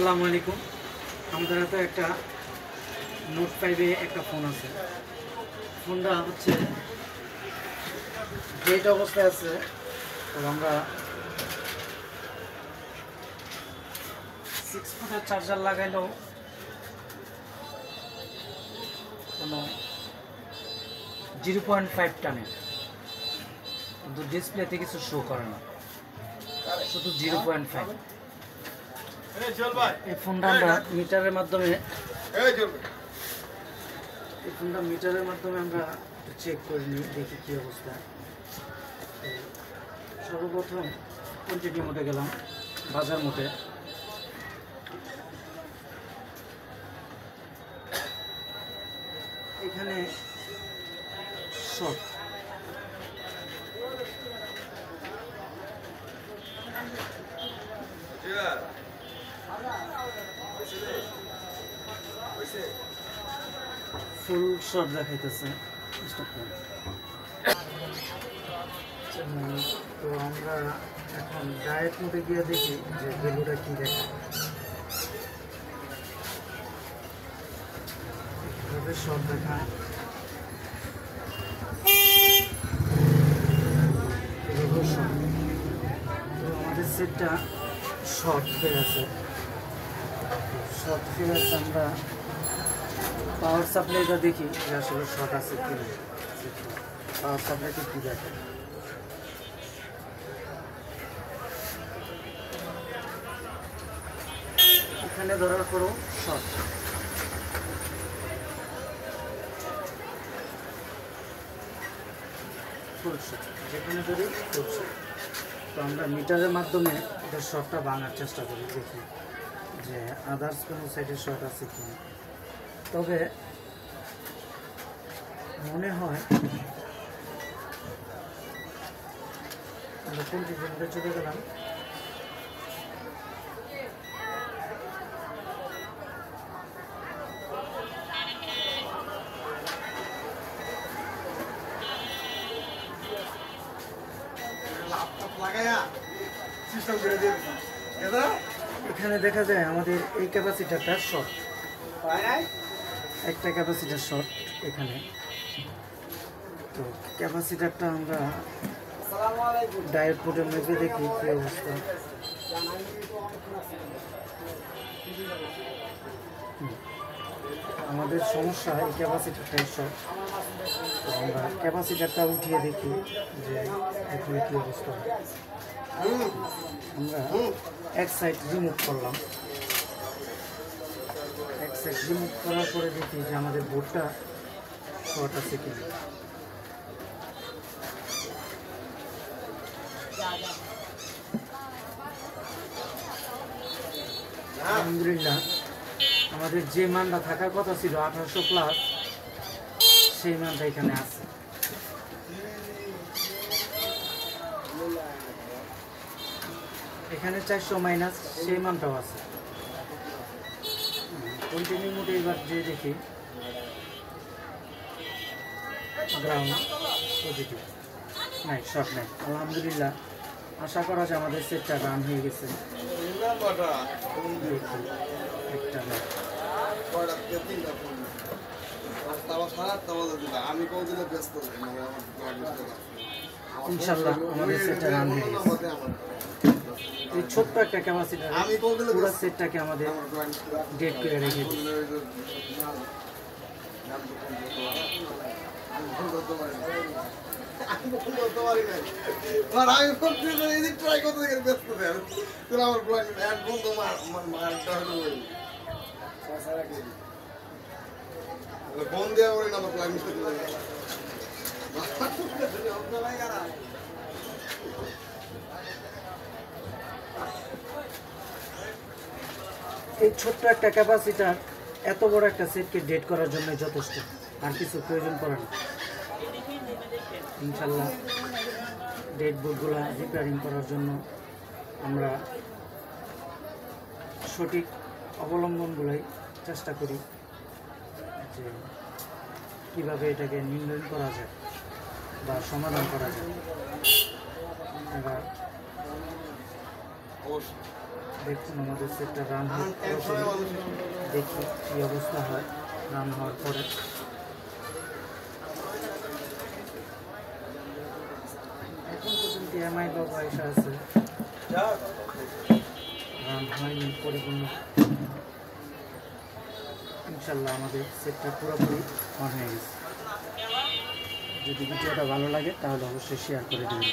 আসসালামু আলাইকুম। আমাদের হাতে একটা নোট 5 একটা ফোন আছে। ফোনটা হচ্ছে ডেট অবস্থায় আছে। তো আমরা 6 ফুটের চার্জার লাগাইলেও কোনো 0.5 টানে, কিন্তু ডিসপ্লেতে কিছু শো করে না, শুধু 0.5। এই ফোনটা আমরা মিটারের মাধ্যমে আমরা চেক করে নিই, দেখি কী অবস্থা। সর্বপ্রথম কোয়ান্টিটি মোডে গেলাম, বাজার মোডে। এখানে শর্ট, ফুল শর্ট দেখাইতেছে। তো আমরা এখন ডায়েট মোডে গিয়ে দেখি যে ভ্যালুটা কি দেখায়। এভাবে শর্ট দেখায়, এভাবে শর্ট। তো আমাদের সেটটা শর্ট হয়ে আছে। আমরা পাওয়ার সাপ্লাইটা দেখি যে আসলে শর্ট আছে কি না। পাওয়ার সাপ্লাইটা কি দেখে, এখানে ধরার পরও শর্ট। ফুল শর্ট, যেখানে ধরি ফুল শর্ট। তো আমরা মিটারের মাধ্যমে এটা শর্টটা ভাঙার চেষ্টা করি, দেখি যে আদার্স কোনো সাইডে শর্ট আছে কি না। তবে মনে হয় আমরা কোনটি জেনে চলে গেলাম। এখানে দেখা যায় আমাদের এই ক্যাপাসিটারটা শর্ট, একটা ক্যাপাসিটার শর্ট এখানে। তো ক্যাপাসিটারটা আমরা ডায়োড পোর্টে মেপে দেখি কি অবস্থা। আমাদের সমস্যা এই ক্যাপাসিটারটাই শর্ট। তো আমরা ক্যাপাসিটারটা উঠিয়ে দেখি যে এখন কি অবস্থা। আমরা এক সাইড রিমুভ করলাম, এক সাইড রিমুভ করার পরে দেখি যে আমাদের বোর্ডটা শর্ট আছে কিনা। আলহামদুলিল্লাহ, আমাদের যে মানটা থাকার কথা ছিল 1800 প্লাস, সেই মানটা এখানে আছে। এখানে 400 মাইনাস, সেই মানটাও আছে। কন্টিনিউ মোডে এবার যে দেখি গ্রাউন্ড পজিটিভ, নাই শর্ট নাই। আলহামদুলিল্লাহ, আশা করা যায় আমাদের সেটটা রান হয়ে গেছে। ইনশাল্লাহ আমাদের সেটটা রান হয়ে গেছে। এই ছোট্ট একটা ক্যাপাসিটার পুরো সেটটাকে আমাদের ডেট করে রেখে দিই। এই ছোট্ট একটা ক্যাপাসিটার এত বড় একটা সেটকে ডেট করার জন্য যথেষ্ট, আর কিছু প্রয়োজন পড়ে না। ইনশাল্লাহ ডেট বোর্ডগুলো রিপেয়ারিং করার জন্য আমরা সঠিক অবলম্বনগুলোই চেষ্টা করি যে কীভাবে এটাকে নির্ণয় করা যায় বা সমাধান করা যায়। এবার দেখুন আমাদের সেটটা রান দেখি কী অবস্থা হয় রান হওয়ার পরে। এখন পর্যন্ত এমআই বাবা এসে আছে, রান হয়নি পরিপূর্ণ। ইনশাল্লাহ আমাদের সেটটা পুরোপুরি অন হয়ে গেছে। যদি ভিডিওটা ভালো লাগে তাহলে অবশ্যই শেয়ার করে দেবেন।